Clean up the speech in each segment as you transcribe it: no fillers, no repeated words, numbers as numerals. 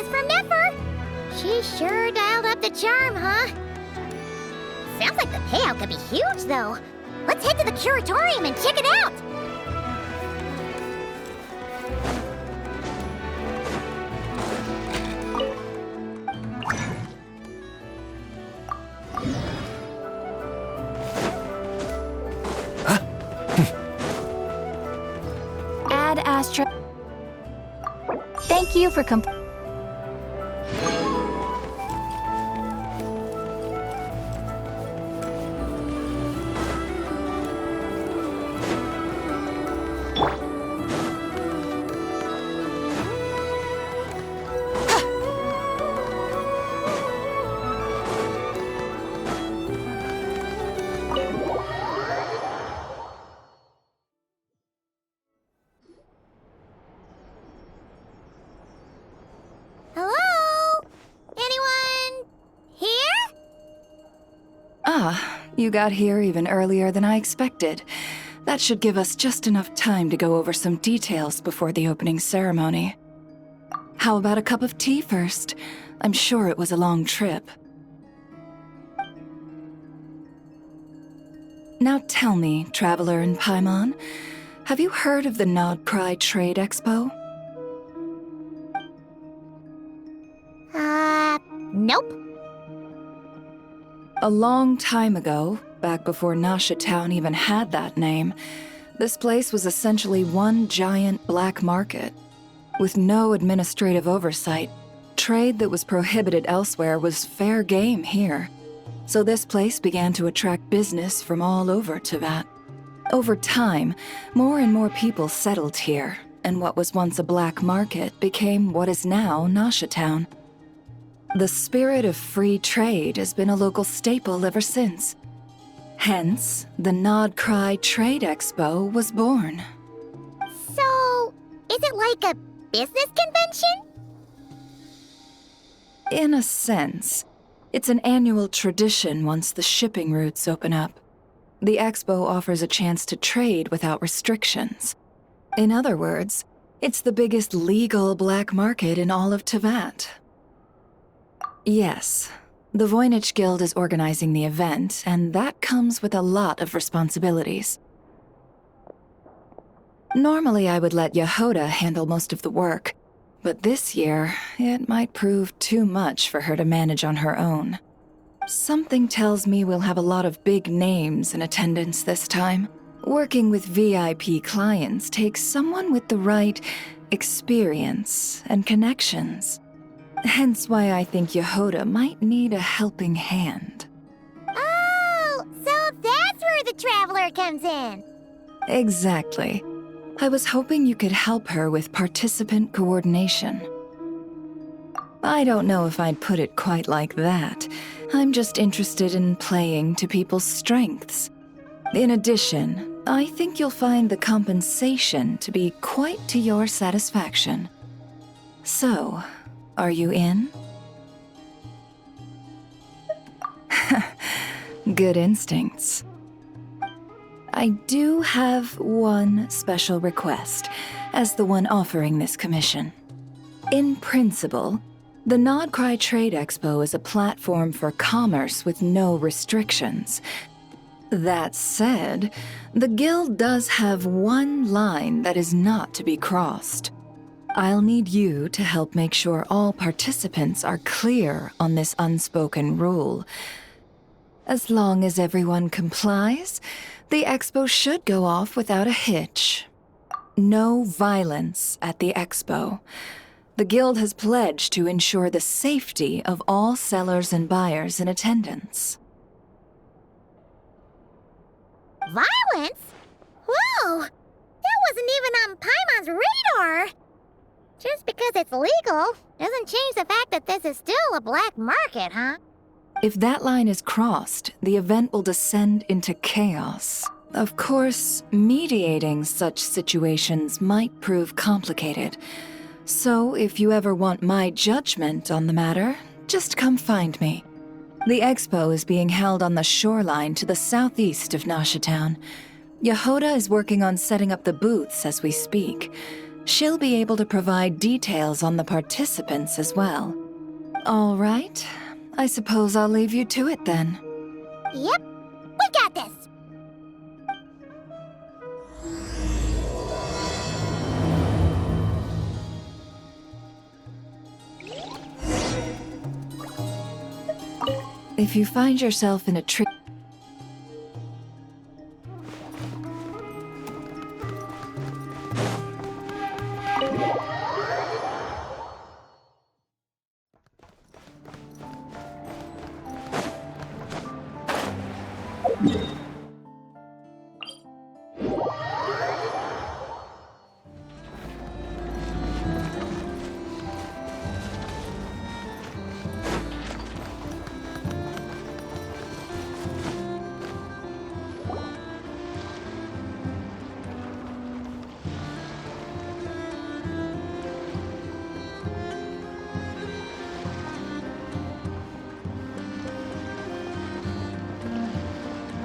is from Nefer. She sure dialed up the charm, huh? Sounds like the payout could be huge, though. Let's head to the curatorium and check it out. Ad Astra. Thank you for Hello? Anyone here? You got here even earlier than I expected. That should give us just enough time to go over some details before the opening ceremony. How about a cup of tea first? I'm sure it was a long trip. Now tell me, Traveler in Paimon, have you heard of the Nodcry Trade Expo? Nope. A long time ago, back before Nasha Town even had that name, this place was essentially one giant black market. With no administrative oversight, trade that was prohibited elsewhere was fair game here. So this place began to attract business from all over Teyvat. Over time, more and more people settled here, and what was once a black market became what is now Nasha Town. The spirit of free trade has been a local staple ever since. Hence, the Nodcry Trade Expo was born. So, is it like a business convention? In a sense, it's an annual tradition once the shipping routes open up. The expo offers a chance to trade without restrictions. In other words, it's the biggest legal black market in all of Teyvat. Yes, the Voynich Guild is organizing the event, and that comes with a lot of responsibilities. Normally I would let Yehoda handle most of the work, but this year, it might prove too much for her to manage on her own. Something tells me we'll have a lot of big names in attendance this time. Working with VIP clients takes someone with the right experience and connections. Hence why I think Yehoda might need a helping hand. Oh, so that's where the Traveler comes in. Exactly. I was hoping you could help her with participant coordination. I don't know if I'd put it quite like that. I'm just interested in playing to people's strengths. In addition, I think you'll find the compensation to be quite to your satisfaction. So, are you in? Good instincts. I do have one special request, as the one offering this commission. In principle, the Nodcry Trade Expo is a platform for commerce with no restrictions. That said, the Guild does have one line that is not to be crossed. I'll need you to help make sure all participants are clear on this unspoken rule. As long as everyone complies, the expo should go off without a hitch. No violence at the expo. The Guild has pledged to ensure the safety of all sellers and buyers in attendance. Violence? Whoa! That wasn't even on Paimon's radar! Just because it's legal doesn't change the fact that this is still a black market, huh? If that line is crossed, the event will descend into chaos. Of course, mediating such situations might prove complicated. So if you ever want my judgment on the matter, just come find me. The expo is being held on the shoreline to the southeast of Nasha Town. Yehoda is working on setting up the booths as we speak. She'll be able to provide details on the participants as well. All right. I suppose I'll leave you to it then. Yep, we got this. If you find yourself in a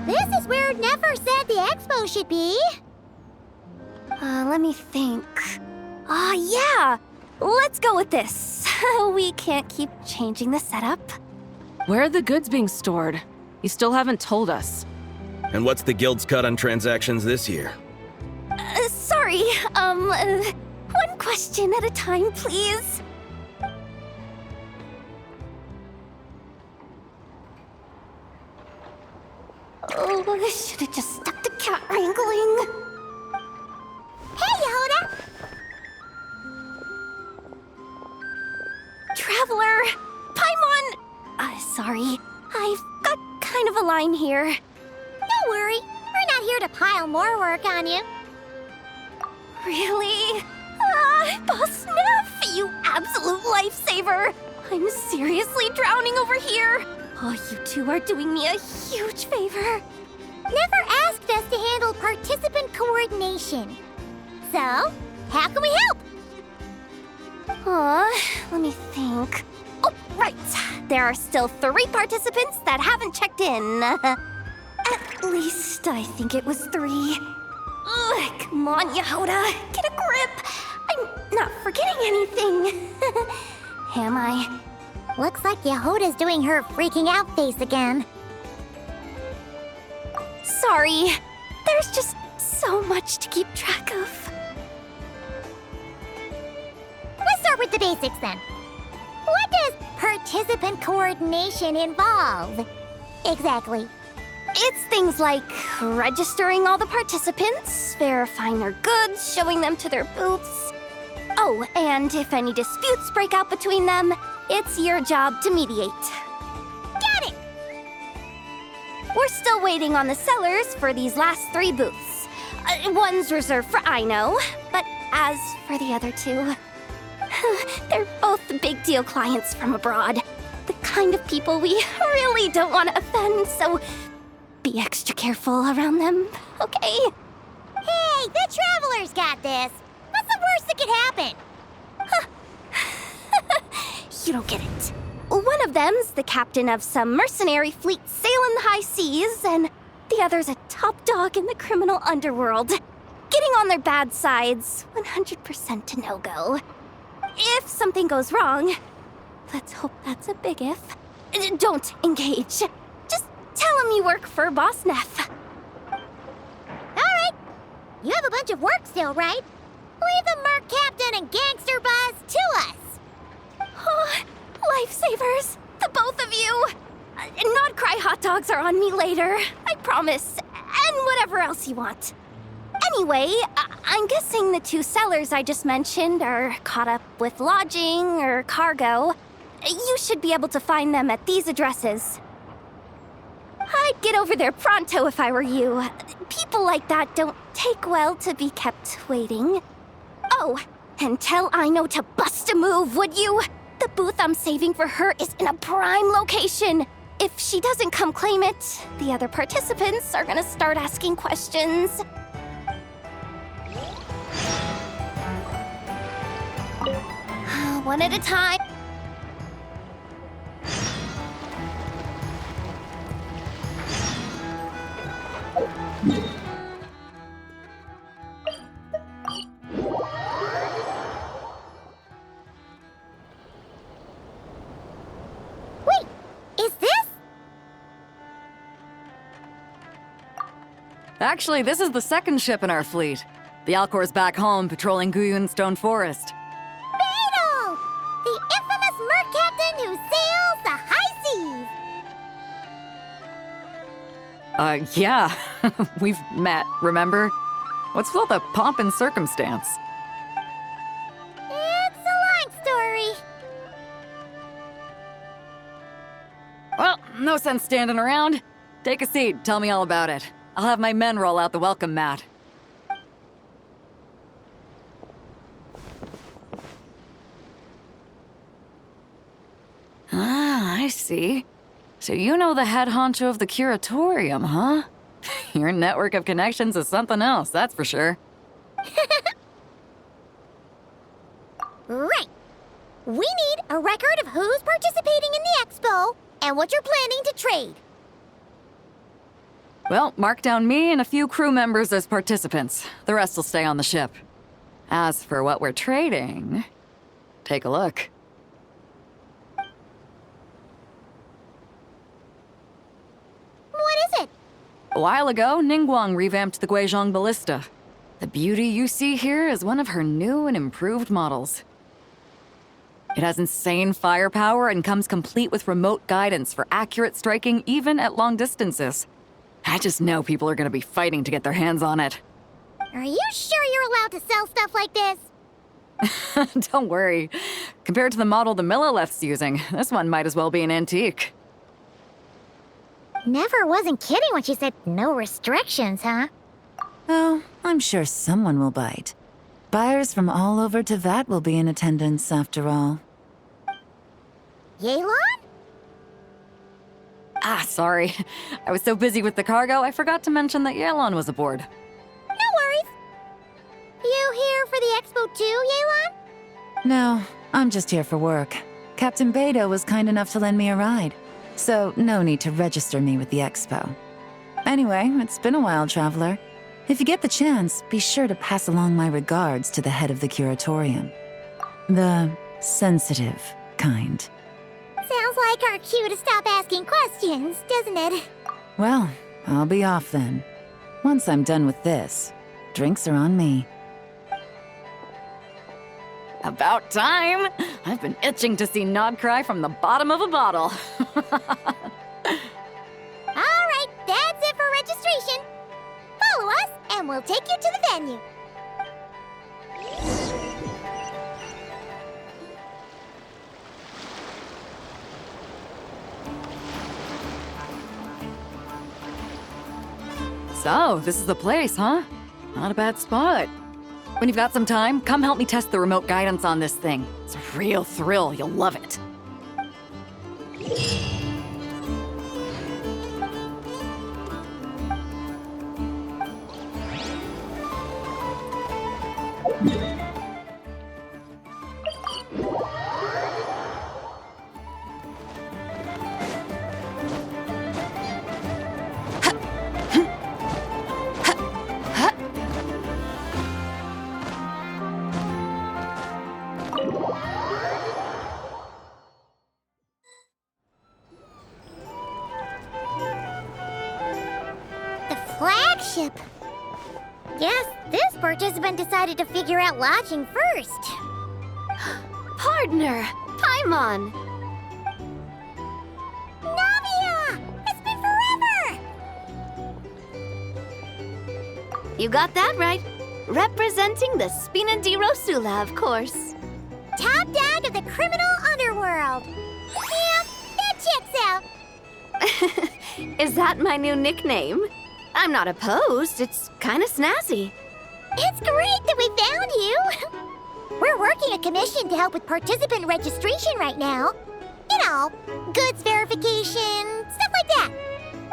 This is where Never said the expo should be. Let me think. Yeah! Let's go with this. We can't keep changing the setup. Where are the goods being stored? You still haven't told us. And what's the guild's cut on transactions this year? Sorry, one question at a time, please. Oh, I should have just stuck to cat wrangling. Hey, Yehuda! Traveler! Paimon! Sorry. I've got kind of a line here. Don't worry, we're not here to pile more work on you. Really? Boss Neff, you absolute lifesaver! I'm seriously drowning over here. Oh, you two are doing me a huge favor. Never asked us to handle participant coordination. So, how can we help? Let me think. Oh, right. There are still 3 participants that haven't checked in. At least I think it was 3. Ugh, come on, Yehuda. Get a grip. I'm not forgetting anything. Am I? Looks like Yehuda's doing her freaking out face again. Sorry. There's just so much to keep track of. Let's start with the basics then. What does participant coordination involve? Exactly. It's things like registering all the participants, verifying their goods, showing them to their booths. Oh, and if any disputes break out between them, it's your job to mediate. Got it! We're still waiting on the sellers for these last 3 booths. One's reserved for Aino, but as for the other 2, they're both big deal clients from abroad. The kind of people we really don't want to offend, so be extra careful around them, okay? Hey, the Traveler's got this. What's the worst that could happen? You don't get it. One of them's the captain of some mercenary fleet sailing the high seas, and the other's a top dog in the criminal underworld. Getting on their bad sides, 100% a no-go. If something goes wrong, let's hope that's a big if, don't engage. Just tell him you work for Boss Neff. Alright. You have a bunch of work still, right? Leave the Merc Captain and Gangster Buzz to us. Oh, lifesavers, the both of you. Not cry hot dogs are on me later, I promise. And whatever else you want. Anyway, I'm guessing the 2 sellers I just mentioned are caught up with lodging or cargo. You should be able to find them at these addresses. I'd get over there pronto if I were you. People like that don't take well to be kept waiting. Oh, and tell Aino to bust a move, would you? The booth I'm saving for her is in a prime location. If she doesn't come claim it, the other participants are gonna start asking questions. One at a time. Actually, this is the second ship in our fleet. The Alcor's back home patrolling Guyun Stone Forest. Beetle! The infamous merc captain who sails the high seas! Yeah. We've met, remember? What's with all the pomp and circumstance? It's a long story. Well, no sense standing around. Take a seat, tell me all about it. I'll have my men roll out the welcome mat. Ah, I see. So you know the head honcho of the curatorium, huh? Your network of connections is something else, that's for sure. Right. We need a record of who's participating in the expo and what you're planning to trade. Well, mark down me and a few crew members as participants. The rest will stay on the ship. As for what we're trading, take a look. What is it? A while ago, Ningguang revamped the Guizhong Ballista. The beauty you see here is one of her new and improved models. It has insane firepower and comes complete with remote guidance for accurate striking even at long distances. I just know people are gonna be fighting to get their hands on it. Are you sure you're allowed to sell stuff like this? Don't worry. Compared to the model the Millileth's using, this one might as well be an antique. Never wasn't kidding when she said no restrictions, huh? Oh, I'm sure someone will bite. Buyers from all over Teyvat will be in attendance after all. Yelan? Ah, sorry. I was so busy with the cargo, I forgot to mention that Yelan was aboard. No worries. You here for the expo too, Yelan? No, I'm just here for work. Captain Beidou was kind enough to lend me a ride, so no need to register me with the expo. Anyway, it's been a while, Traveler. If you get the chance, be sure to pass along my regards to the head of the curatorium. The sensitive kind. Sounds like our cue to stop asking questions, doesn't it? Well, I'll be off then. Once I'm done with this, drinks are on me. About time! I've been itching to see Nod cry from the bottom of a bottle. All right, that's it for registration. Follow us, and we'll take you to the venue. So, this is the place, huh? Not a bad spot. When you've got some time, come help me test the remote guidance on this thing. It's a real thrill, you'll love it. The flagship. Guess this participant decided to figure out lodging first. Partner, Paimon. Navia! It's been forever! You got that right. Representing the Spina di Rosula, of course. Top dog of the criminal underworld. Yeah, that checks out. Is that my new nickname? I'm not opposed. It's kind of snazzy. It's great that we found you. We're working a commission to help with participant registration right now. You know, goods verification, stuff like that.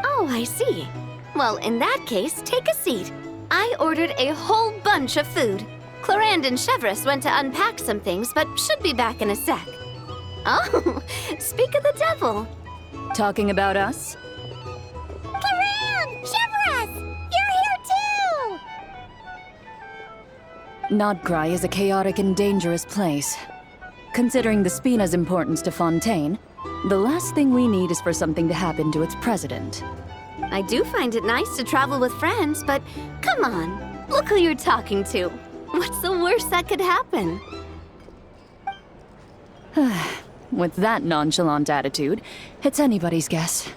Oh, I see. Well, in that case, take a seat. I ordered a whole bunch of food. Clorand and Chevreuse went to unpack some things, but should be back in a sec. Oh, speak of the devil. Talking about us? Clorand! Chevreuse! You're here too! Nodcry is a chaotic and dangerous place. Considering the Spina's importance to Fontaine, the last thing we need is for something to happen to its president. I do find it nice to travel with friends, but come on, look who you're talking to. What's the worst that could happen? With that nonchalant attitude, it's anybody's guess.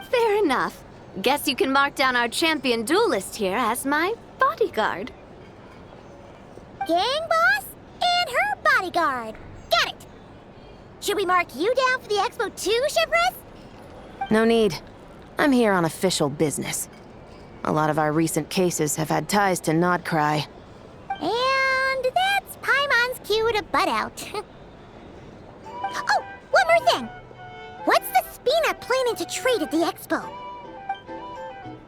Fair enough. Guess you can mark down our champion duelist here as my bodyguard. Gang boss and her bodyguard. Got it. Should we mark you down for the expo too, Shivers? No need. I'm here on official business. A lot of our recent cases have had ties to Nodcry. And that's Paimon's cue to butt out. Oh, one more thing. What's the Spina planning to trade at the expo?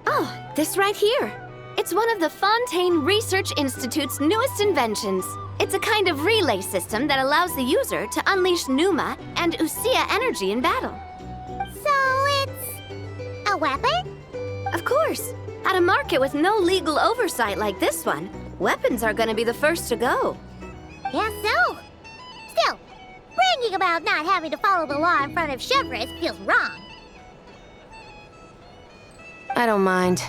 Oh, this right here. It's one of the Fontaine Research Institute's newest inventions. It's a kind of relay system that allows the user to unleash Pneuma and Usia energy in battle. So it's a weapon? Of course. At a market with no legal oversight like this one, weapons are gonna be the first to go. Guess so. Still, bragging about not having to follow the law in front of Chevres feels wrong. I don't mind.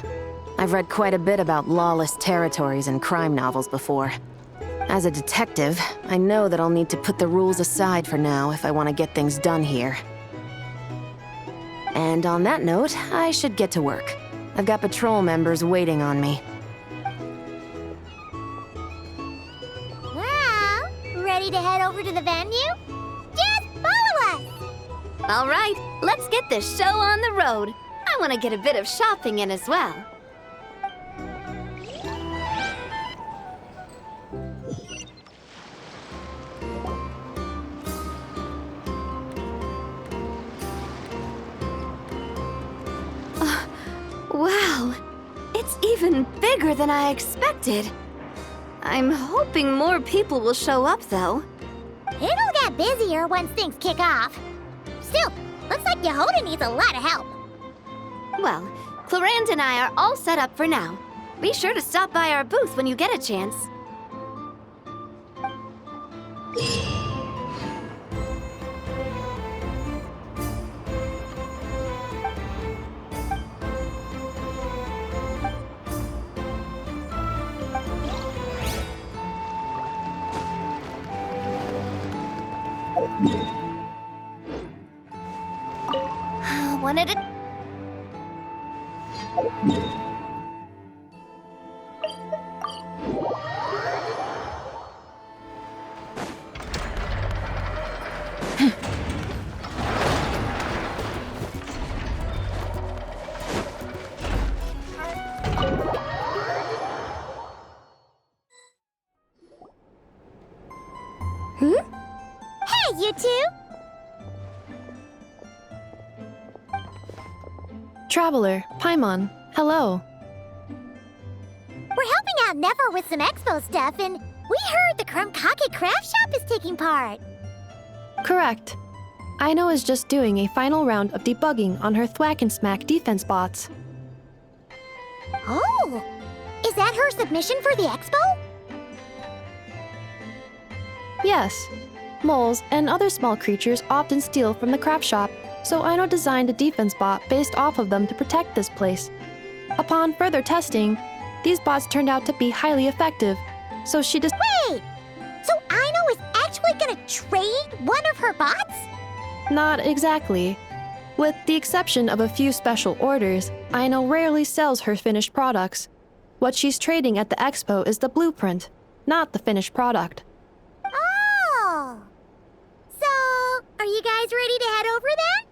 I've read quite a bit about lawless territories and crime novels before. As a detective, I know that I'll need to put the rules aside for now if I want to get things done here. And on that note, I should get to work. I've got patrol members waiting on me. Well, ready to head over to the venue? Just follow us! All right, let's get this show on the road. I want to get a bit of shopping in as well. Wow, it's even bigger than I expected. I'm hoping more people will show up, though. It'll get busier once things kick off. Still, looks like Yehoda needs a lot of help. Well, Clarand and I are all set up for now. Be sure to stop by our booth when you get a chance. Wanted it. Hey, you two! Traveler, Paimon, hello. We're helping out Nefer with some expo stuff, and we heard the Krumkake craft shop is taking part. Correct. Aino is just doing a final round of debugging on her Thwack and Smack defense bots. Oh! Is that her submission for the expo? Yes. Moles and other small creatures often steal from the craft shop, so Aino designed a defense bot based off of them to protect this place. Upon further testing, these bots turned out to be highly effective, so she just— Wait! So Aino is actually gonna trade one of her bots? Not exactly. With the exception of a few special orders, Aino rarely sells her finished products. What she's trading at the expo is the blueprint, not the finished product. Oh! So, are you guys ready to head over then?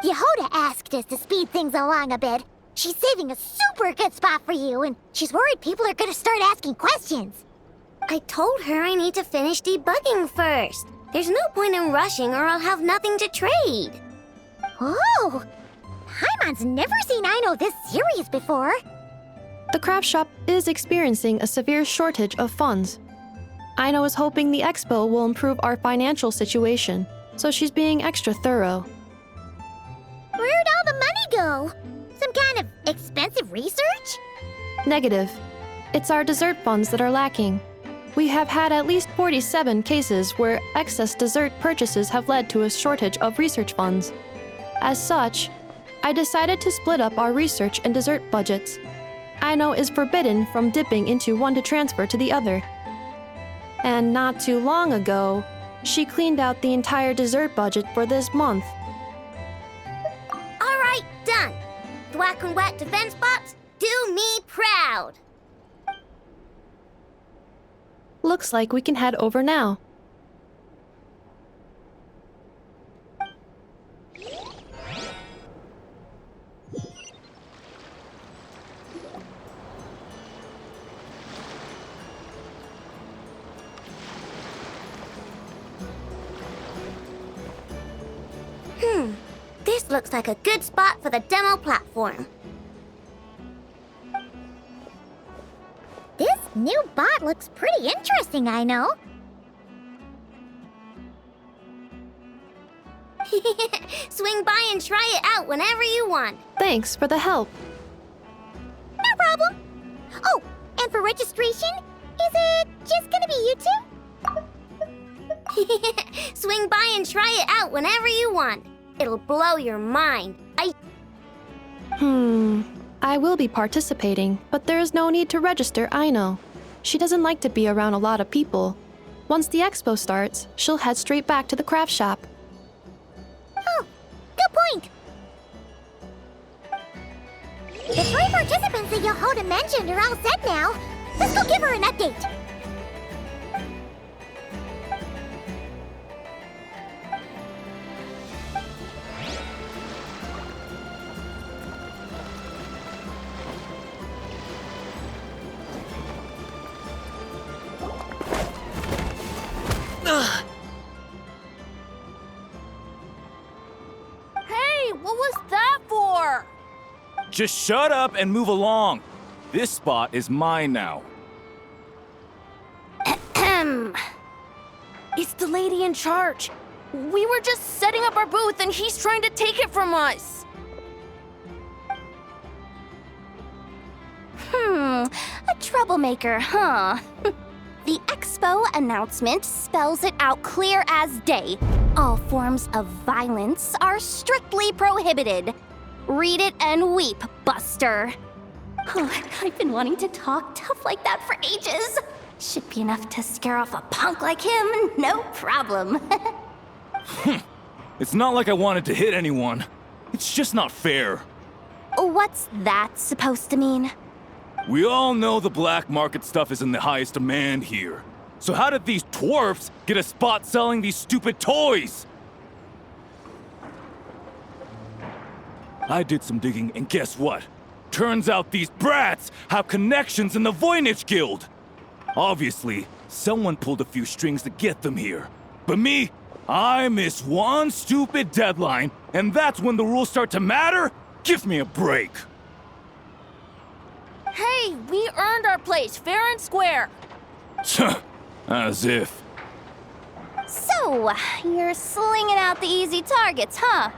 Yehoda asked us to speed things along a bit. She's saving a super good spot for you, and she's worried people are gonna start asking questions. I told her I need to finish debugging first. There's no point in rushing or I'll have nothing to trade. Oh! Paimon's never seen Aino this serious before. The craft shop is experiencing a severe shortage of funds. Aino is hoping the expo will improve our financial situation, so she's being extra thorough. Where'd all the money go? Some kind of expensive research? Negative. It's our dessert funds that are lacking. We have had at least 47 cases where excess dessert purchases have led to a shortage of research funds. As such, I decided to split up our research and dessert budgets. Aino is forbidden from dipping into one to transfer to the other. And not too long ago, she cleaned out the entire dessert budget for this month. All right, done. Thwack and Whack defense bots, do me proud. Looks like we can head over now. This looks like a good spot for the demo platform. This new bot looks pretty interesting, I know. Swing by and try it out whenever you want. Thanks for the help. No problem. Oh, and for registration, is it just gonna be you two? Swing by and try it out whenever you want. It'll blow your mind. I will be participating, but there is no need to register, Aino. She doesn't like to be around a lot of people. Once the expo starts, she'll head straight back to the craft shop. Oh, good point. The 3 participants that Yohoda mentioned are all set now. Let's go give her an update. Hey, what was that for? Just shut up and move along. This spot is mine now. It's the lady in charge. We were just setting up our booth and he's trying to take it from us. A troublemaker, huh? The expo announcement spells it out clear as day. All forms of violence are strictly prohibited. Read it and weep, Buster. Oh, I've been wanting to talk tough like that for ages. Should be enough to scare off a punk like him, no problem. It's not like I wanted to hit anyone. It's just not fair. What's that supposed to mean? We all know the black market stuff is in the highest demand here. So how did these dwarfs get a spot selling these stupid toys? I did some digging, and guess what? Turns out these brats have connections in the Voynich Guild. Obviously, someone pulled a few strings to get them here. But me, I miss one stupid deadline, and that's when the rules start to matter? Give me a break. Hey, we earned our place fair and square. As if. So, you're slinging out the easy targets, huh?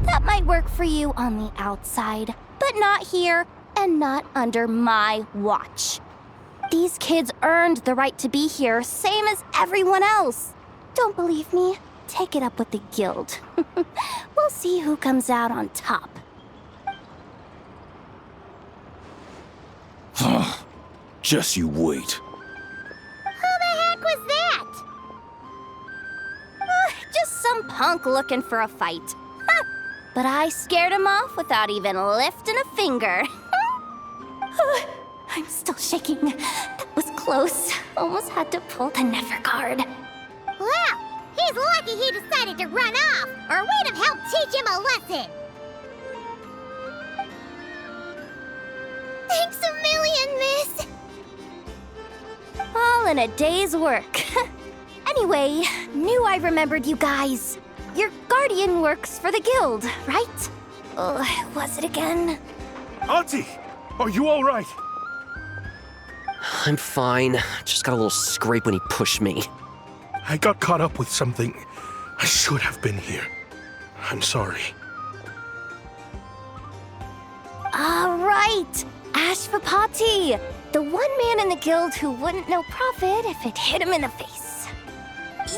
That might work for you on the outside, but not here and not under my watch. These kids earned the right to be here, same as everyone else. Don't believe me? Take it up with the guild. We'll see who comes out on top. Just you wait. Who the heck was that? Just some punk looking for a fight. But I scared him off without even lifting a finger. I'm still shaking. That was close. Almost had to pull the Never guard. Well, he's lucky he decided to run off, or we'd have helped teach him a lesson. Thanks a million, miss. All in a day's work. Anyway, knew I remembered you guys. Your guardian works for the guild, right? Was it again? Auntie, are you all right? I'm fine. Just got a little scrape when he pushed me. I got caught up with something. I should have been here. I'm sorry. All right, Ashvapati, the one man in the guild who wouldn't know profit if it hit him in the face.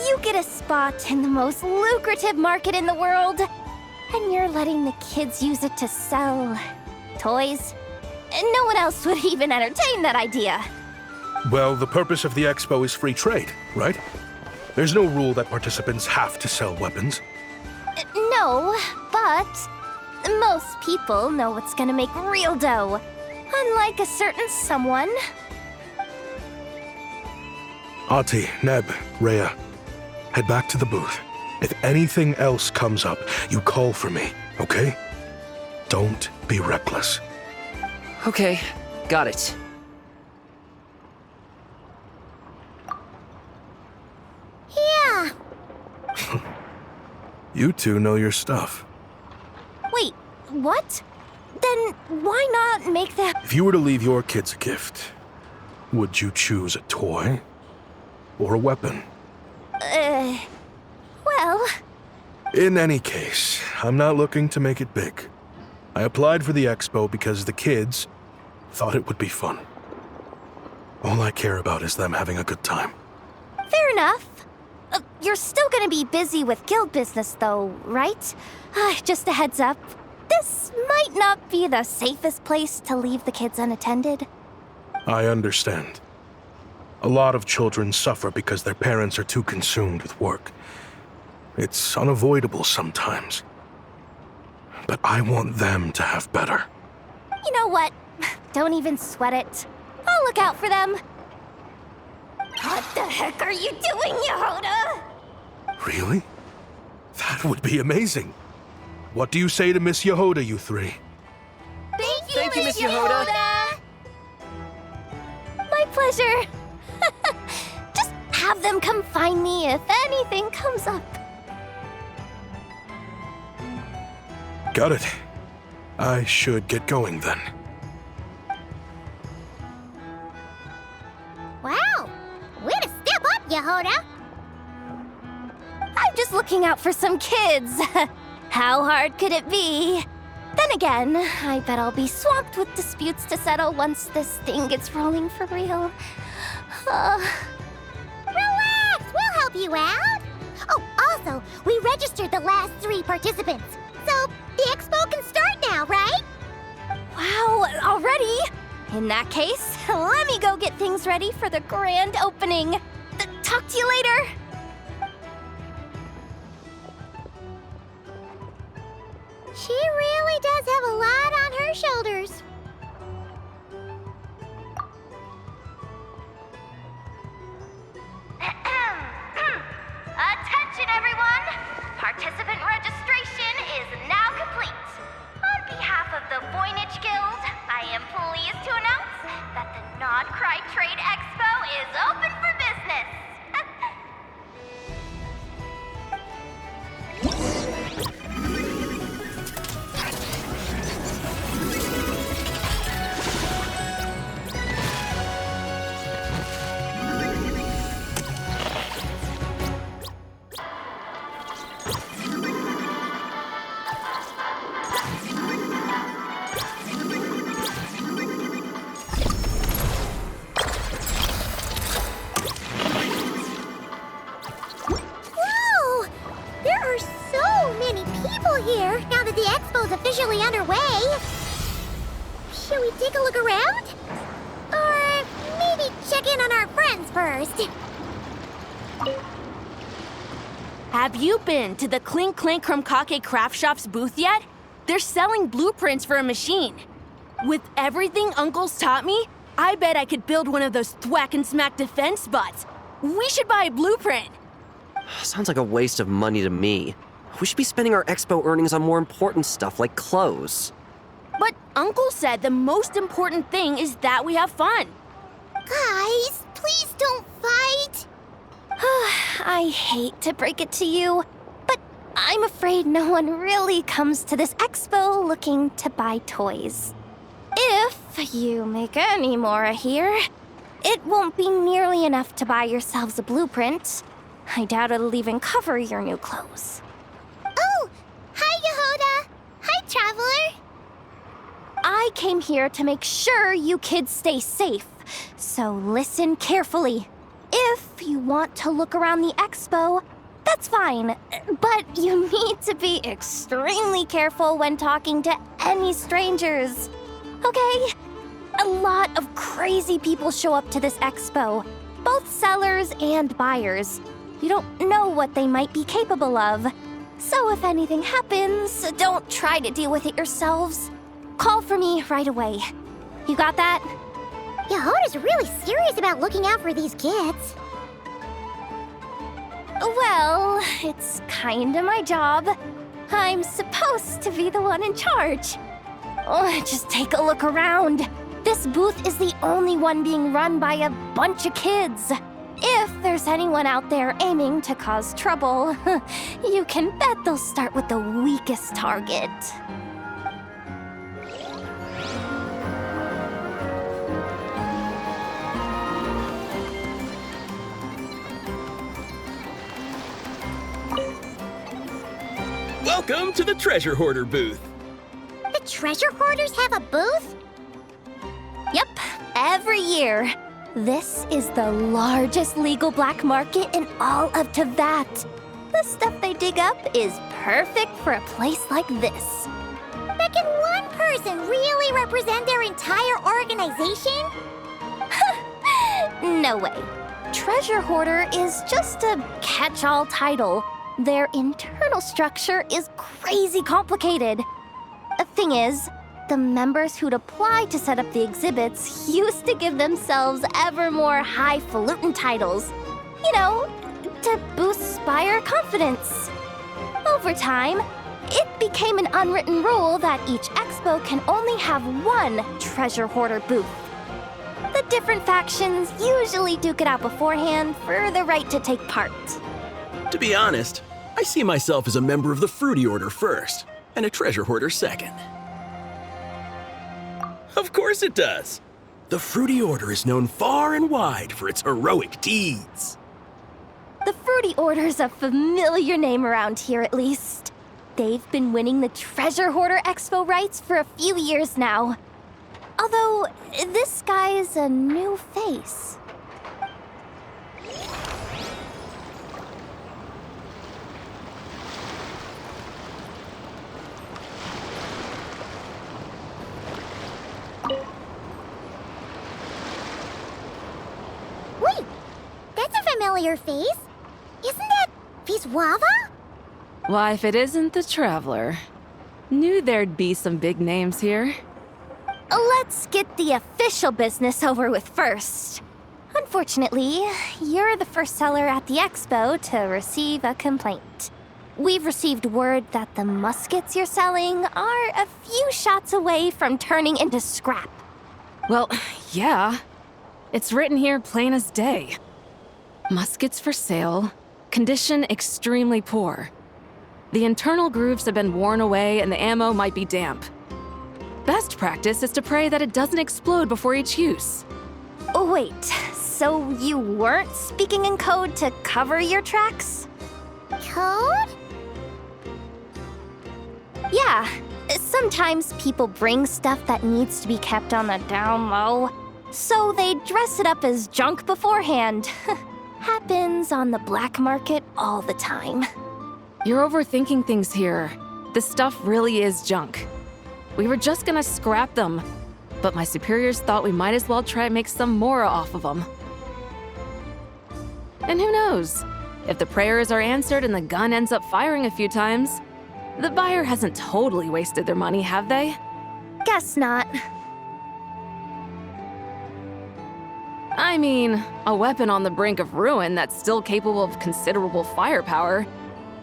You get a spot in the most lucrative market in the world. And you're letting the kids use it to sell toys? And no one else would even entertain that idea. Well, the purpose of the expo is free trade, right? There's no rule that participants have to sell weapons. No, but most people know what's gonna make real dough. Unlike a certain someone. Ati, Neb, Rhea, head back to the booth. If anything else comes up, you call for me, okay? Don't be reckless. Okay, got it. Yeah. You two know your stuff. Wait, what? Then why not make that... If you were to leave your kids a gift, would you choose a toy or a weapon? Well... In any case, I'm not looking to make it big. I applied for the expo because the kids thought it would be fun. All I care about is them having a good time. Fair enough. You're still gonna be busy with guild business though, right? Just a heads up. This might not be the safest place to leave the kids unattended. I understand. A lot of children suffer because their parents are too consumed with work. It's unavoidable sometimes. But I want them to have better. You know what? Don't even sweat it. I'll look out for them. What the heck are you doing, Yehoda? Really? That would be amazing. What do you say to Miss Yehoda, you three? Thank you, Miss Yehoda. My pleasure. Just have them come find me if anything comes up. Got it. I should get going then. Wow. Way to step up, Yehoda. I'm just looking out for some kids. How hard could it be? Then again, I bet I'll be swamped with disputes to settle once this thing gets rolling for real. Relax, we'll help you out. Oh, also, we registered the last 3 participants. So, the expo can start now, right? Wow, already? In that case, let me go get things ready for the grand opening. Talk to you later. She really does have a lot on her shoulders. Attention, everyone! Participant registration is now complete. On behalf of the Voynich Guild, I am pleased to announce that the Non-Cry Trade Expo is open for business. Here, now that the expo's officially underway. Should we take a look around? Or maybe check in on our friends first? Have you been to the Clink Clank Krumkake Craft Shop's booth yet? They're selling blueprints for a machine. With everything Uncle's taught me, I bet I could build one of those thwack and smack defense bots. We should buy a blueprint. Sounds like a waste of money to me. We should be spending our expo earnings on more important stuff like clothes. But Uncle said the most important thing is that we have fun. Guys, please don't fight. I hate to break it to you, but I'm afraid no one really comes to this expo looking to buy toys. If you make any more here, it won't be nearly enough to buy yourselves a blueprint. I doubt it'll even cover your new clothes. Oh, hi, Yehoda. Hi, Traveler. I came here to make sure you kids stay safe, so listen carefully. If you want to look around the expo, That's fine, but you need to be extremely careful when talking to any strangers. Okay? A lot of crazy people show up to this expo, both sellers and buyers. You don't know what they might be capable of. So if anything happens, don't try to deal with it yourselves. Call for me right away. You got that? Yehoda's really serious about looking out for these kids. Well, it's kinda my job. I'm supposed to be the one in charge. Oh, just take a look around. This booth is the only one being run by a bunch of kids. If there's anyone out there aiming to cause trouble, you can bet they'll start with the weakest target. Welcome to the Treasure Hoarder booth. The treasure hoarders have a booth? Yep, every year. This is the largest legal black market in all of Teyvat. The stuff they dig up is perfect for a place like this. But can one person really represent their entire organization? No way. Treasure Hoarder is just a catch-all title. Their internal structure is crazy complicated. The thing is, the members who'd apply to set up the exhibits used to give themselves ever more highfalutin titles. You know, to boost buyer confidence. Over time, it became an unwritten rule that each expo can only have one treasure hoarder booth. The different factions usually duke it out beforehand for the right to take part. To be honest, I see myself as a member of the Fruity Order first, and a treasure hoarder second. Of course it does. The Fruity Order is known far and wide for its heroic deeds. The Fruity Order's a familiar name around here, at least. They've been winning the Treasure Hoarder Expo rights for a few years now. Although, this guy's a new face. Wait, that's a familiar face. Isn't that Viswava? Why, if it isn't the Traveler. Knew there'd be some big names here. Let's get the official business over with first. Unfortunately, you're the first seller at the expo to receive a complaint. We've received word that the muskets you're selling are a few shots away from turning into scrap. Well, yeah. It's written here plain as day. Muskets for sale. Condition extremely poor. The internal grooves have been worn away and the ammo might be damp. Best practice is to pray that it doesn't explode before each use. Oh, wait, so you weren't speaking in code to cover your tracks? Code? Yeah, sometimes people bring stuff that needs to be kept on the down low, so they dress it up as junk beforehand. Happens on the black market all the time. You're overthinking things here. This stuff really is junk. We were just gonna scrap them, but my superiors thought we might as well try and make some more off of them. And who knows? If the prayers are answered and the gun ends up firing a few times, the buyer hasn't totally wasted their money, have they? Guess not. I mean, a weapon on the brink of ruin that's still capable of considerable firepower.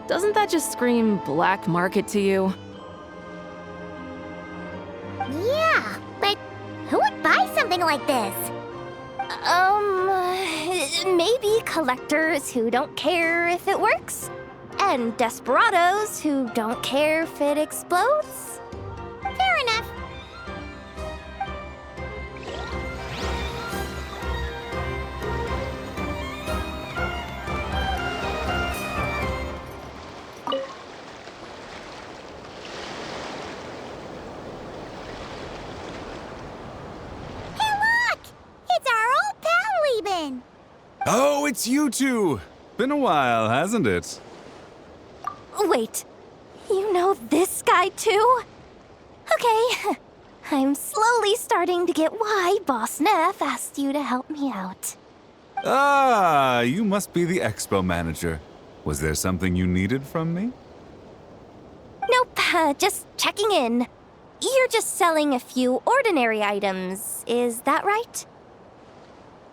Doesn't that just scream black market to you? Yeah, but who would buy something like this? Maybe collectors who don't care if it works, and desperados who don't care if it explodes. Fair enough. Oh, it's you two! Been a while, hasn't it? Wait, you know this guy too? Okay, I'm slowly starting to get why Boss Neff asked you to help me out. Ah, you must be the expo manager. Was there something you needed from me? Nope, just checking in. You're just selling a few ordinary items, is that right?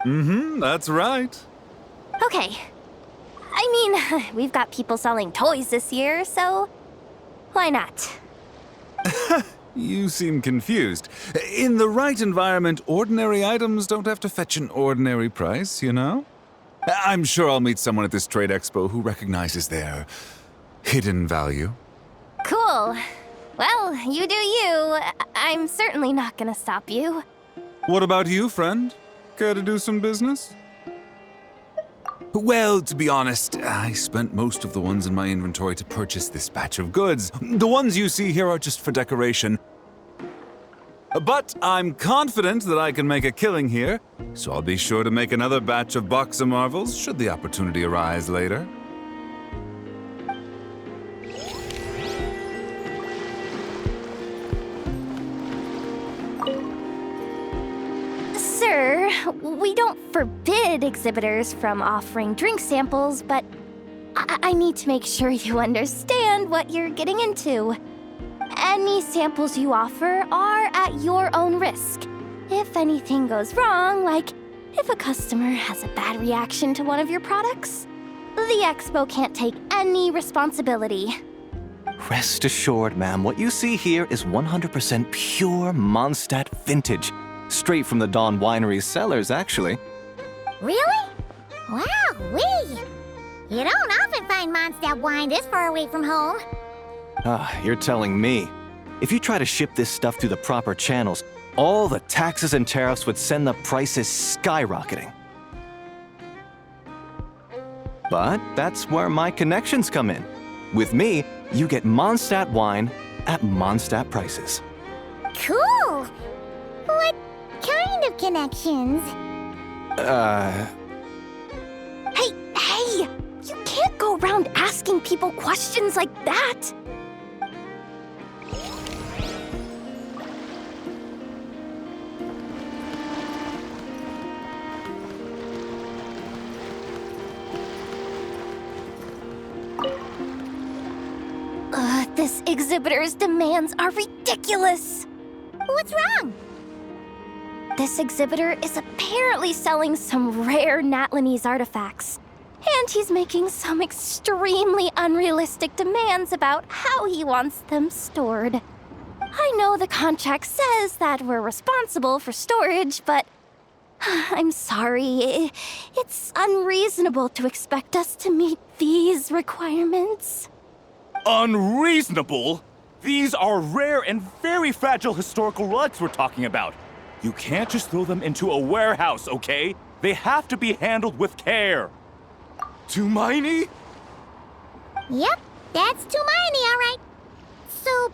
Mm-hmm, that's right. Okay. I mean, we've got people selling toys this year, so why not? You seem confused. In the right environment, ordinary items don't have to fetch an ordinary price, you know? I'm sure I'll meet someone at this trade expo who recognizes their hidden value. Cool. Well, you do you. I'm certainly not gonna stop you. What about you, friend? Care to do some business? Well, to be honest, I spent most of the ones in my inventory to purchase this batch of goods. The ones you see here are just for decoration. But I'm confident that I can make a killing here, so I'll be sure to make another batch of Box of Marvels should the opportunity arise later. Sir, we don't forbid exhibitors from offering drink samples, but I need to make sure you understand what you're getting into. Any samples you offer are at your own risk. If anything goes wrong, like if a customer has a bad reaction to one of your products, the expo can't take any responsibility. Rest assured, ma'am, what you see here is 100% pure Mondstadt vintage. Straight from the Dawn Winery's cellars, actually. Really? Wow-wee! You don't often find Mondstadt wine this far away from home. Ah, you're telling me. If you try to ship this stuff through the proper channels, all the taxes and tariffs would send the prices skyrocketing. But that's where my connections come in. With me, you get Mondstadt wine at Mondstadt prices. Cool! What kind of connections? Hey! You can't go around asking people questions like that! This exhibitor's demands are ridiculous! What's wrong? This exhibitor is apparently selling some rare Natlanese artifacts. And he's making some extremely unrealistic demands about how he wants them stored. I know the contract says that we're responsible for storage, but I'm sorry. It's unreasonable to expect us to meet these requirements. Unreasonable? These are rare and very fragile historical relics we're talking about. You can't just throw them into a warehouse, okay? They have to be handled with care. Tumaini? Yep, that's Tumaini, all right. So,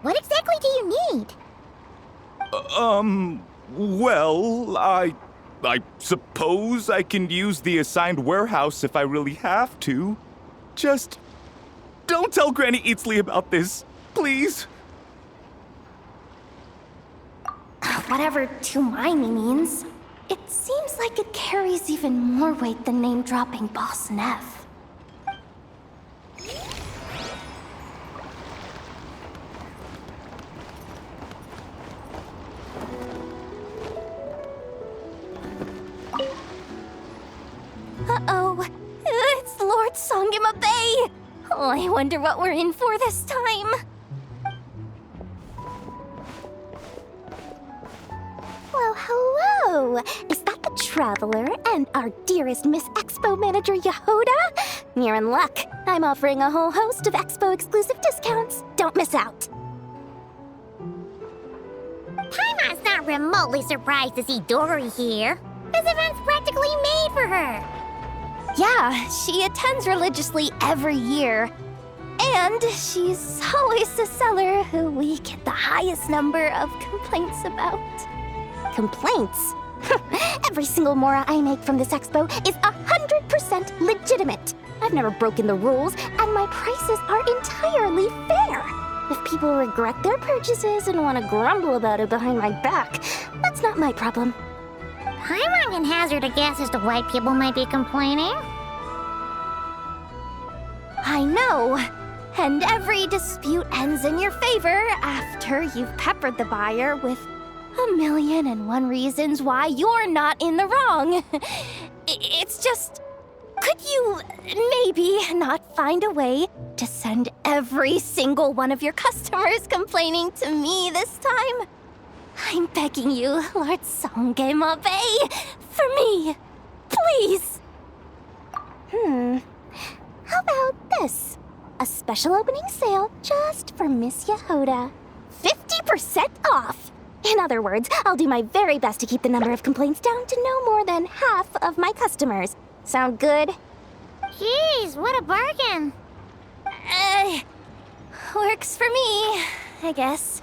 what exactly do you need? Well, I suppose I can use the assigned warehouse if I really have to. Just don't tell Granny Eatsley about this, please. Whatever Tumaini means, it seems like it carries even more weight than name-dropping Boss Neff. Uh-oh, it's Lord Songima Bay! Oh, I wonder what we're in for this time. Well, hello! Is that the Traveler and our dearest Miss Expo Manager Yehoda? You're in luck. I'm offering a whole host of Expo-exclusive discounts. Don't miss out. Paimon's not remotely surprised to see Dory here. This event's practically made for her. Yeah, she attends religiously every year. And she's always the seller who we get the highest number of complaints about. Complaints? Every single Mora I make from this expo is 100% legitimate. I've never broken the rules, and my prices are entirely fair. If people regret their purchases and want to grumble about it behind my back, that's not my problem. Paimon can hazard a guess as to why people might be complaining. I know. And every dispute ends in your favor after you've peppered the buyer with 1,000,001 reasons why you're not in the wrong. It's just, could you maybe not find a way to send every single one of your customers complaining to me this time? I'm begging you, Lord Songemabe, for me, please. How about this? A special opening sale just for Miss Yehoda. 50% off! In other words, I'll do my very best to keep the number of complaints down to no more than half of my customers. Sound good? Jeez, what a bargain. Works for me, I guess.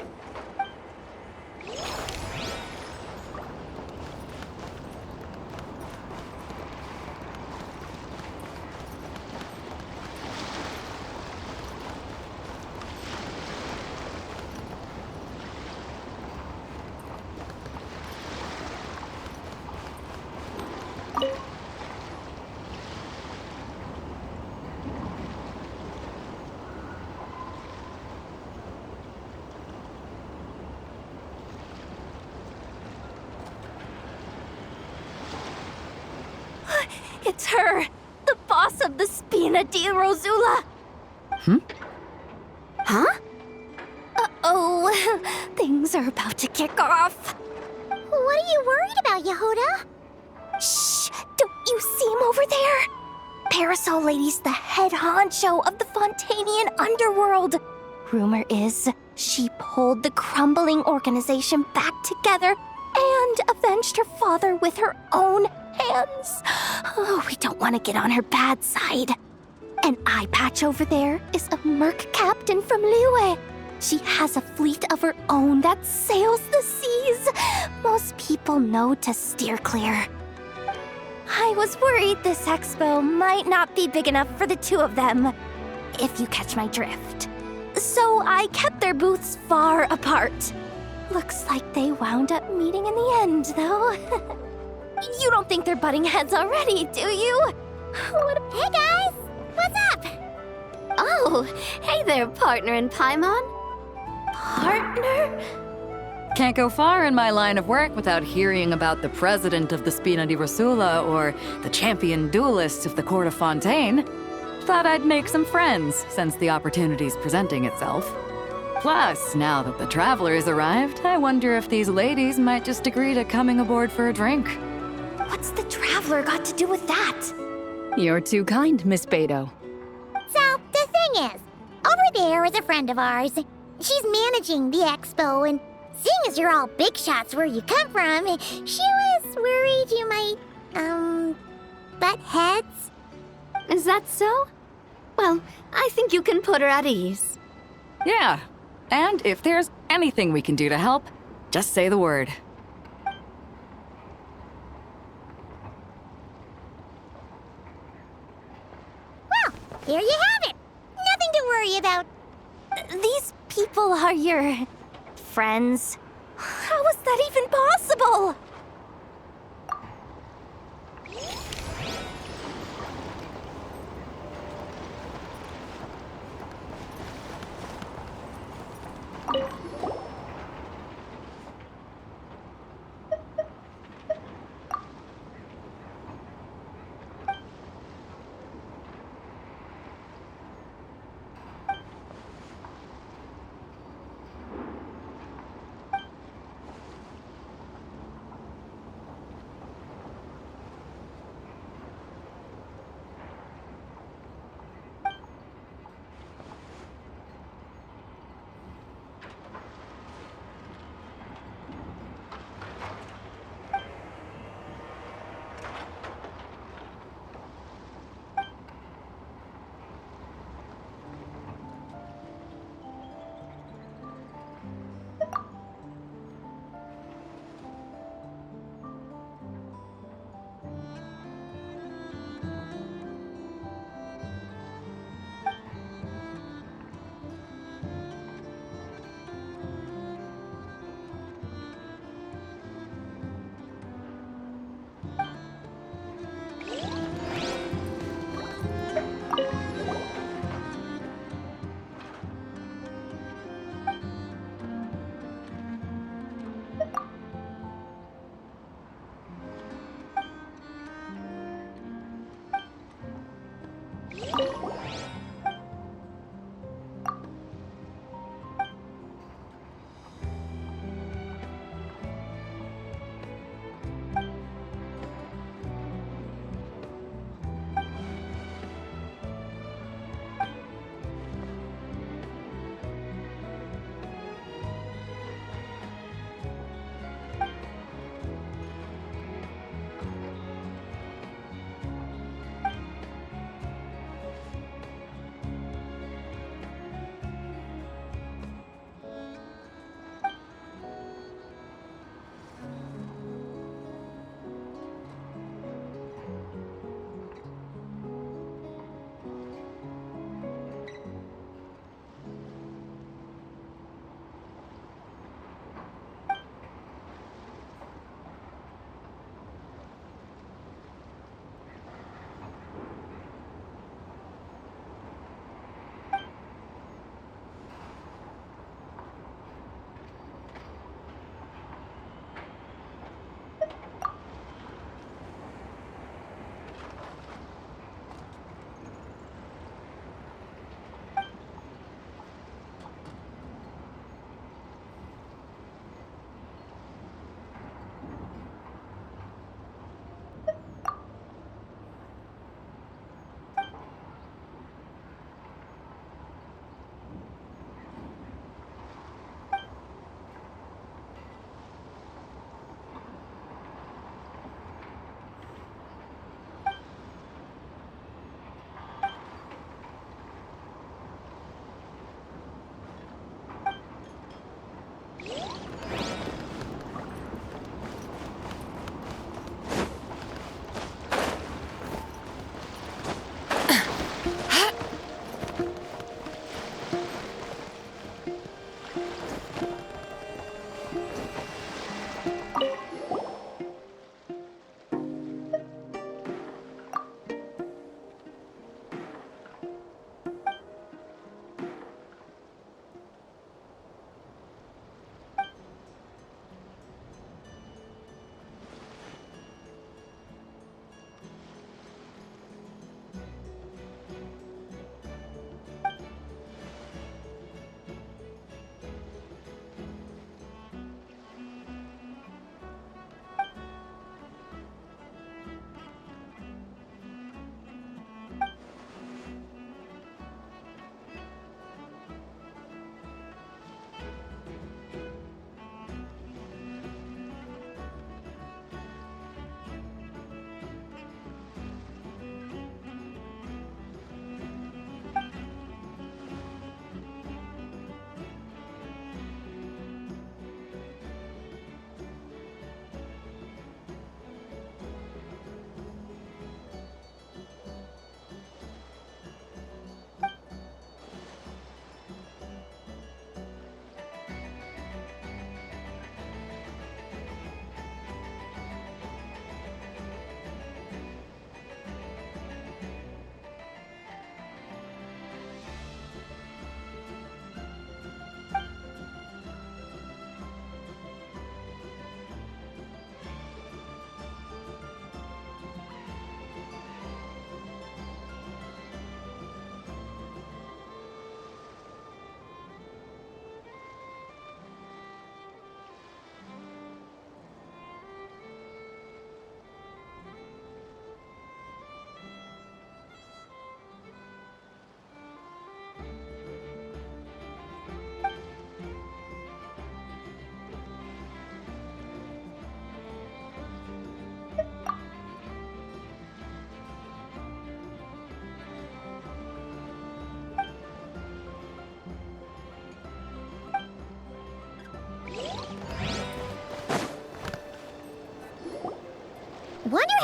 It's her! The boss of the Spina di Rosula! Huh? Uh-oh. Things are about to kick off. What are you worried about, Yehoda? Shh! Don't you see him over there? Parasol Lady's the head honcho of the Fontanian underworld. Rumor is she pulled the crumbling organization back together and avenged her father with her own hands. Oh, we don't want to get on her bad side. An eye patch over there is a merc captain from Liyue. She has a fleet of her own that sails the seas. Most people know to steer clear. I was worried this expo might not be big enough for the two of them, if you catch my drift. So I kept their booths far apart. Looks like they wound up meeting in the end, though. You don't think they're butting heads already, do you? Hey guys, what's up? Oh, hey there, partner in Paimon. Partner? Can't go far in my line of work without hearing about the president of the Spina di Rosula or the champion duelist of the court of Fontaine. Thought I'd make some friends since the opportunity's presenting itself. Plus, now that the travelers arrived, I wonder if these ladies might just agree to coming aboard for a drink. What's the traveler got to do with that? You're too kind, Miss Beto. So, the thing is, over there is a friend of ours. She's managing the expo, and seeing as you're all big shots where you come from, she was worried you might, butt heads. Is that so? Well, I think you can put her at ease. Yeah, and if there's anything we can do to help, just say the word. Well, there you have it. Nothing to worry about. These people are your friends. How is that even possible?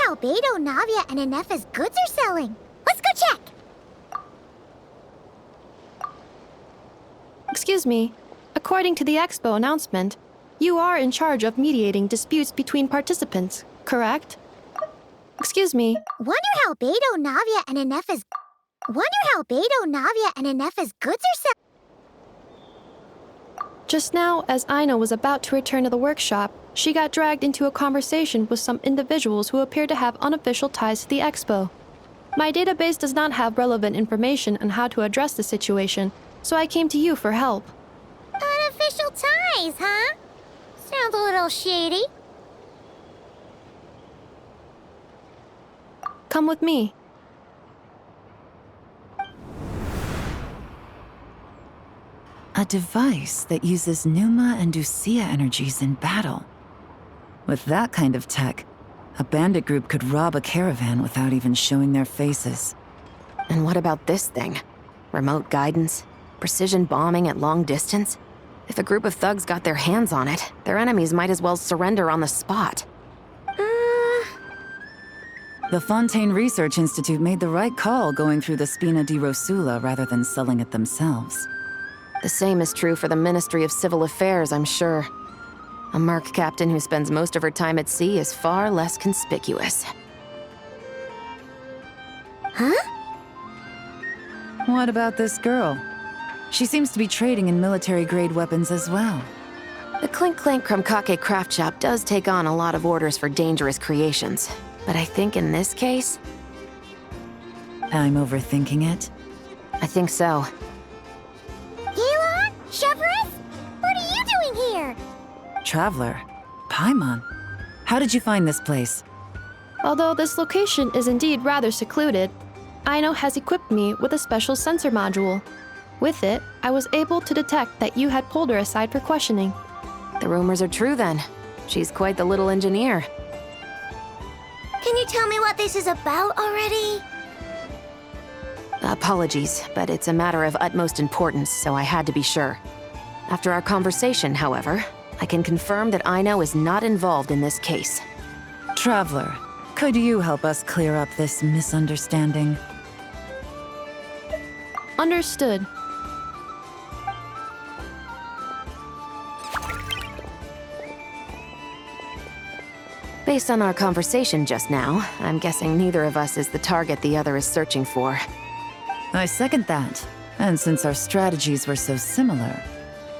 how Beto, Navia, and Inef's goods are selling. Let's go check! Excuse me. According to the expo announcement, you are in charge of mediating disputes between participants, correct? Excuse me. Wonder how Beto, Navia, and Inef's goods are selling. Just now, as Aino was about to return to the workshop, she got dragged into a conversation with some individuals who appear to have unofficial ties to the expo. My database does not have relevant information on how to address the situation, so I came to you for help. Unofficial ties, huh? Sounds a little shady. Come with me. A device that uses Pneuma and Ducia energies in battle. With that kind of tech, a bandit group could rob a caravan without even showing their faces. And what about this thing? Remote guidance? Precision bombing at long distance? If a group of thugs got their hands on it, their enemies might as well surrender on the spot. The Fontaine Research Institute made the right call going through the Spina di Rosula rather than selling it themselves. The same is true for the Ministry of Civil Affairs, I'm sure. A merc captain who spends most of her time at sea is far less conspicuous. Huh? What about this girl? She seems to be trading in military-grade weapons as well. The Clink Clank Krumkake craft shop does take on a lot of orders for dangerous creations, but I think in this case... I'm overthinking it? I think so. Elon? Chevron? What are you doing here? Traveler? Paimon? How did you find this place? Although this location is indeed rather secluded, Aino has equipped me with a special sensor module. With it, I was able to detect that you had pulled her aside for questioning. The rumors are true then. She's quite the little engineer. Can you tell me what this is about already? Apologies, but it's a matter of utmost importance, so I had to be sure. After our conversation, however, I can confirm that Aino is not involved in this case. Traveler, could you help us clear up this misunderstanding? Understood. Based on our conversation just now, I'm guessing neither of us is the target the other is searching for. I second that. And since our strategies were so similar,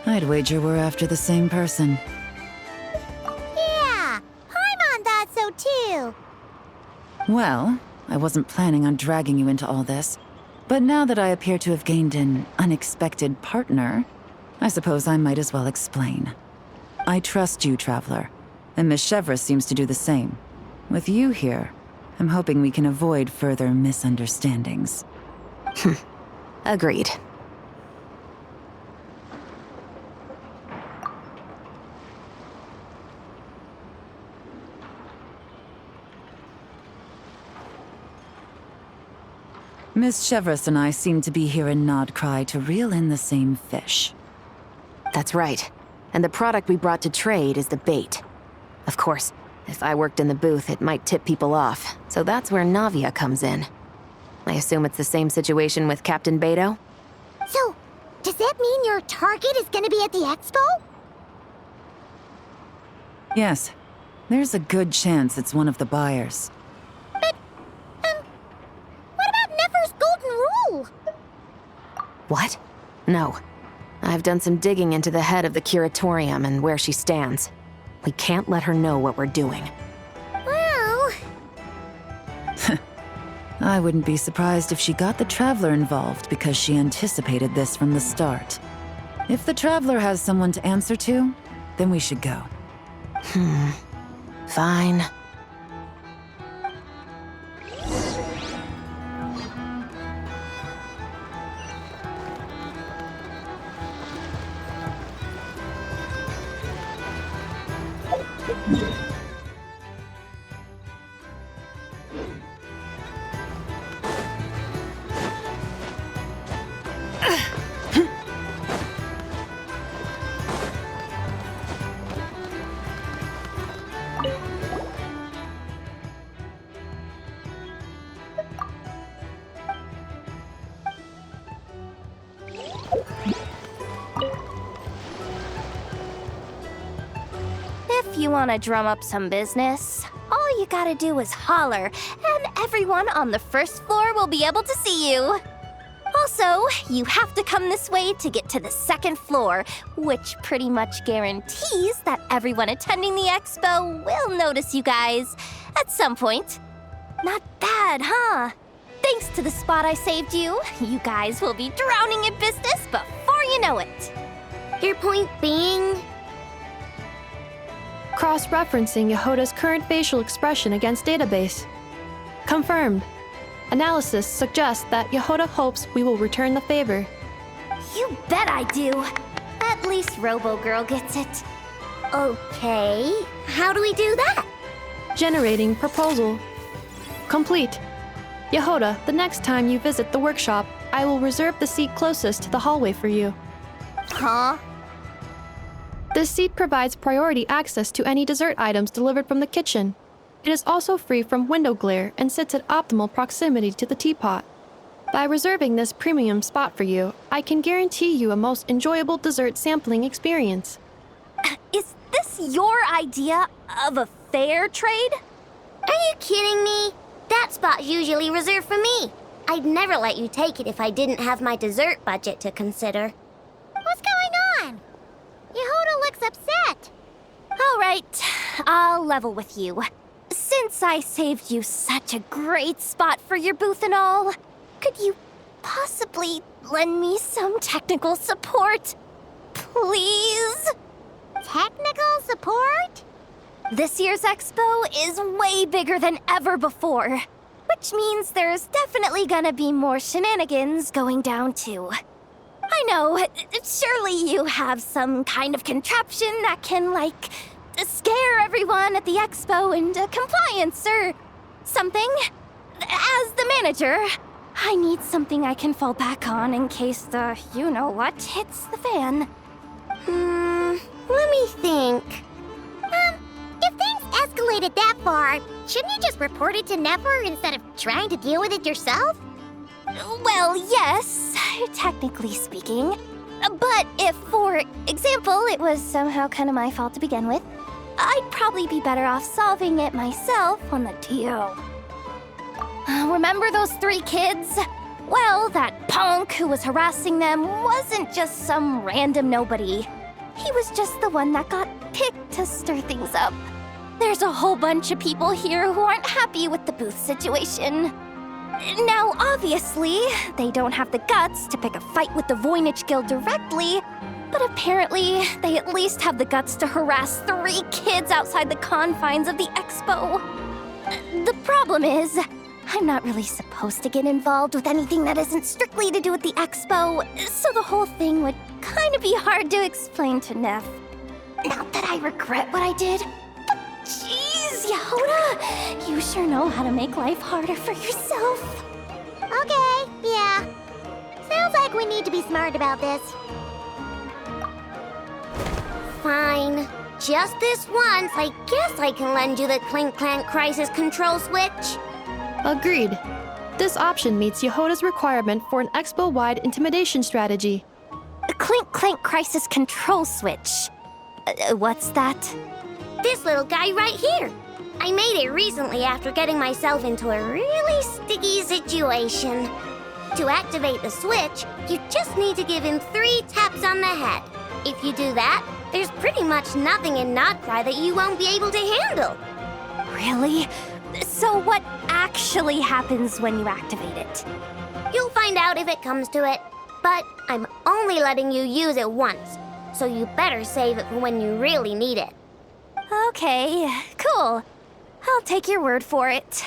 I'd wager we're after the same person. Yeah, Paimon thought so too. Well, I wasn't planning on dragging you into all this, but now that I appear to have gained an unexpected partner, I suppose I might as well explain. I trust you, Traveler, and Miss Chevra seems to do the same. With you here, I'm hoping we can avoid further misunderstandings. Agreed. Miss Chevres and I seem to be here in Nodcry to reel in the same fish. That's right. And the product we brought to trade is the bait. Of course, if I worked in the booth, it might tip people off, so that's where Navia comes in. I assume it's the same situation with Captain Beto? So, does that mean your target is gonna be at the expo? Yes. There's a good chance it's one of the buyers. But, what about Nefer's golden rule? What? No. I've done some digging into the head of the curatorium and where she stands. We can't let her know what we're doing. Well... I wouldn't be surprised if she got the Traveler involved because she anticipated this from the start. If the Traveler has someone to answer to, then we should go. Fine. you want to drum up some business, all you gotta do is holler, and everyone on the first floor will be able to see you. Also, you have to come this way to get to the second floor, which pretty much guarantees that everyone attending the expo will notice you guys at some point. Not bad, huh? Thanks to the spot I saved you, you guys will be drowning in business before you know it. Your point being? Cross-referencing Yehoda's current facial expression against database. Confirmed. Analysis suggests that Yehoda hopes we will return the favor. You bet I do. At least Robo-Girl gets it. Okay, how do we do that? Generating proposal. Complete. Yehoda, the next time you visit the workshop, I will reserve the seat closest to the hallway for you. Huh? This seat provides priority access to any dessert items delivered from the kitchen. It is also free from window glare and sits at optimal proximity to the teapot. By reserving this premium spot for you, I can guarantee you a most enjoyable dessert sampling experience. Is this your idea of a fair trade? Are you kidding me? That spot's usually reserved for me. I'd never let you take it if I didn't have my dessert budget to consider. What's going on? Yehoda looks upset. All right, I'll level with you. Since I saved you such a great spot for your booth and all, could you possibly lend me some technical support? Please? Technical support? This year's expo is way bigger than ever before, which means there's definitely gonna be more shenanigans going down too. I know, surely you have some kind of contraption that can, like, scare everyone at the expo into compliance or something. As the manager, I need something I can fall back on in case the you-know-what hits the fan. Let me think. If things escalated that far, shouldn't you just report it to Nefer instead of trying to deal with it yourself? Well, yes, technically speaking. But if, for example, it was somehow kind of my fault to begin with, I'd probably be better off solving it myself on the DO. Remember those 3 kids? Well, that punk who was harassing them wasn't just some random nobody. He was just the one that got picked to stir things up. There's a whole bunch of people here who aren't happy with the booth situation. Now, obviously, they don't have the guts to pick a fight with the Voynich Guild directly, but apparently, they at least have the guts to harass 3 kids outside the confines of the expo. The problem is, I'm not really supposed to get involved with anything that isn't strictly to do with the expo, so the whole thing would kind of be hard to explain to Neff. Not that I regret what I did, but jeez, Yehoda, you sure know how to make life harder for yourself. Okay, yeah. Sounds like we need to be smart about this. Fine. Just this once, I guess I can lend you the Clink Clank Crisis Control Switch. Agreed. This option meets Yehoda's requirement for an expo-wide intimidation strategy. A Clink Clank Crisis Control Switch. What's that? This little guy right here. I made it recently after getting myself into a really sticky situation. To activate the switch, you just need to give him 3 taps on the head. If you do that, there's pretty much nothing in Nodcry that you won't be able to handle. Really? So what actually happens when you activate it? You'll find out if it comes to it, but I'm only letting you use it once, so you better save it for when you really need it. Okay, cool. I'll take your word for it.